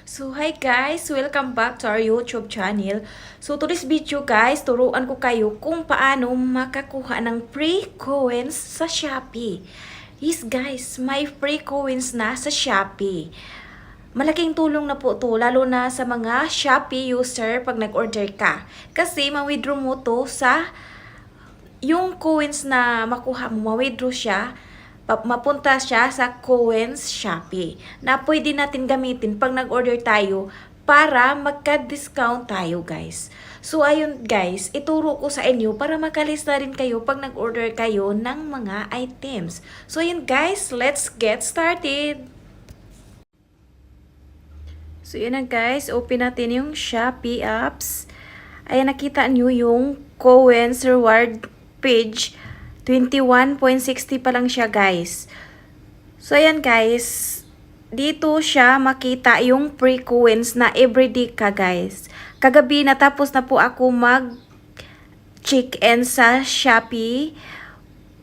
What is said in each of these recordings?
So hi guys, welcome back to our YouTube channel. So today's video guys, turuan ko kayo kung paano makakuha ng free coins sa Shopee. Yes guys, may free coins na sa Shopee. Malaking tulong na po to, lalo na sa mga Shopee user pag nag-order ka. Kasi ma-withdraw mo to sa yung coins na makuha mo, ma-withdraw siya, mapunta siya sa coins Shopee na pwede natin gamitin pag nag-order tayo para magka-discount tayo guys. So ayun guys, ituro ko sa inyo para makalista rin kayo pag nag-order kayo ng mga items. So ayun guys, let's get started! So yun na guys, open natin yung Shopee apps. Ayan, nakita nyo yung coins reward page. 21.60 pa lang siya guys. So ayan guys, dito siya makita yung free coins na everyday ka guys. Kagabi natapos na po ako mag check-in sa Shopee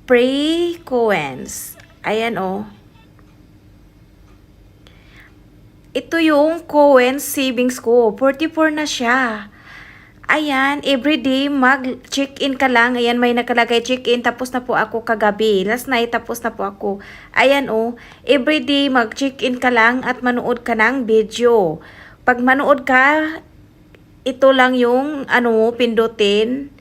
free coins. Ayan oh. Ito yung coins savings ko. 44 na siya. Ayan, everyday mag-check-in ka lang. Ayan, may nakalagay check-in. Tapos na po ako kagabi. Last night, tapos na po ako. Ayan, oh. Everyday mag-check-in ka lang at manood ka ng video. Pag manood ka, ito lang yung, pindutin.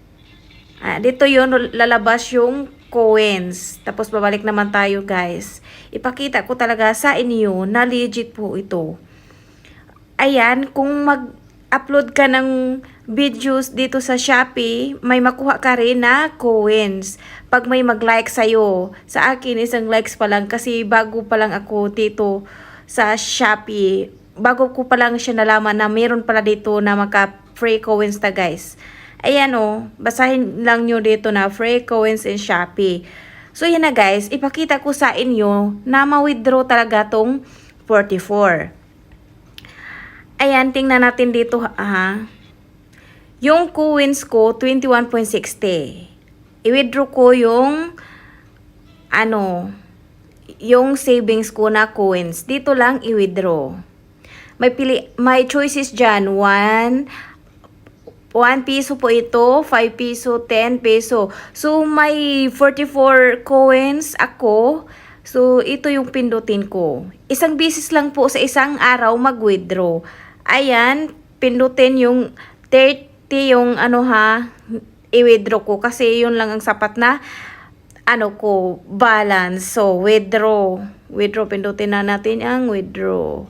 Dito yun, lalabas yung coins. Tapos, babalik naman tayo, guys. Ipakita ko talaga sa inyo na legit po ito. Ayan, kung mag-upload ka ng videos dito sa Shopee, may makuha ka rin na coins. Pag may mag-like sa'yo, sa akin isang likes pa lang kasi bago pa lang ako dito sa Shopee. Bago ko pa lang siya nalaman na meron pala dito na maka-free coins na guys. Ayan o, basahin lang nyo dito na free coins in Shopee. So yan na guys, ipakita ko sa inyo na ma-withdraw talaga tong 44. Ayan, tingnan natin dito ha. Yung coins ko, 21.60. I-withdraw ko yung, yung savings ko na coins. Dito lang i-withdraw. May choices dyan. 1 piso po ito, 5 piso, 10 peso. So, may 44 coins ako. So, ito yung pindutin ko. Isang bisis lang po sa isang araw mag-withdraw. Ayan, pindutin yung 30 yung i-withdraw ko kasi yun lang ang sapat na balance. So withdraw, pindutin na natin ang withdraw.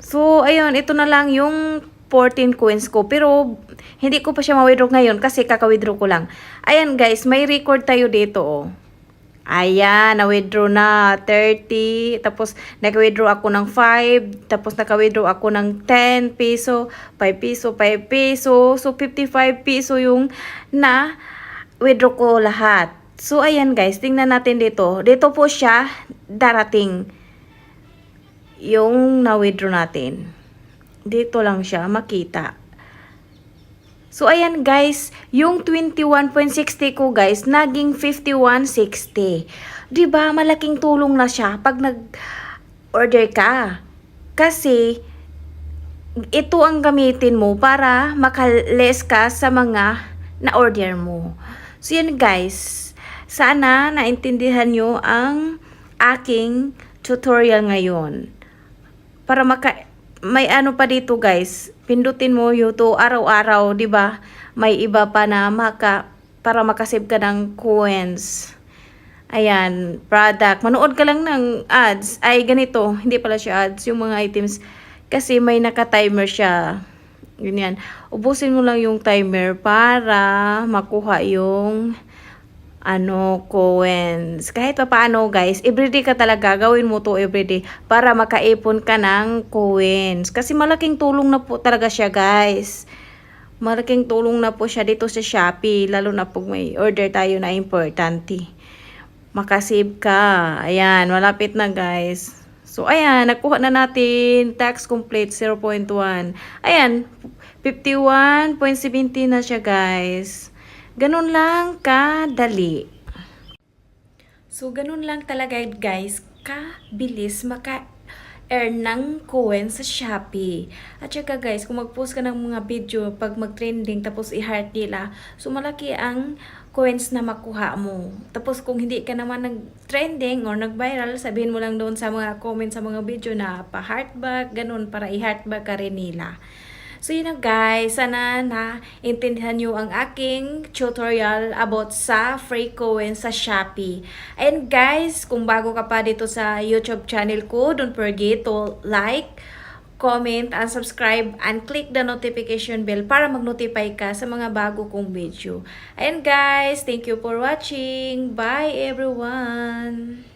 So ayun, ito na lang yung 14 coins ko, pero hindi ko pa siya ma-withdraw ngayon kasi kaka-withdraw ko lang. Ayan guys, may record tayo dito oh. Ayan, na-withdraw na 30, tapos naka-withdraw ako ng 5, tapos naka-withdraw ako ng 10 peso, 5 peso, 5 peso, so 55 peso yung na-withdraw ko lahat. So ayan guys, tingnan natin dito. Dito po siya darating yung na-withdraw natin. Dito lang siya makita. So, ayan guys, yung 21.60 ko guys, naging 51.60. Diba, malaking tulong na siya pag nag-order ka. Kasi, ito ang gamitin mo para makales ka sa mga na-order mo. So, yan guys, sana naintindihan nyo ang aking tutorial ngayon. Para may pa dito guys, pindutin mo YouTube araw-araw, 'di ba? May iba pa na para makasave ka ng coins. Ayan, product. Manood ka lang ng ads. Ay ganito, hindi pala siya ads, yung mga items kasi may naka-timer siya. Ganyan. Ubusin mo lang yung timer para makuha yung coins. Kahit pa paano guys, everyday ka talaga, gawin mo to everyday para makaipon ka ng coins. Kasi malaking tulong na po talaga siya guys. Malaking tulong na po siya dito sa Shopee, lalo na pag may order tayo na importante. Makasave ka. Ayan, malapit na guys. So ayan, nakuha na natin. Tax complete 0.1. Ayan, 51.70 na siya guys. Ganun lang kadali. So, ganun lang talaga guys, kabilis earn ng coin sa Shopee. At saka guys, kung mag-post ka ng mga video pag mag-trending tapos i-heart nila, so malaki ang coins na makuha mo. Tapos kung hindi ka naman nag-trending or nag-viral, sabihin mo lang doon sa mga comment sa mga video na pa-heart back, ganun, para i-heart back ka rin nila. So yun na guys, sana na intindihan nyo ang aking tutorial about sa free coin sa Shopee. And guys, kung bago ka pa dito sa YouTube channel ko, don't forget to like, comment, and subscribe, and click the notification bell para mag-notify ka sa mga bago kong video. And guys, thank you for watching. Bye everyone!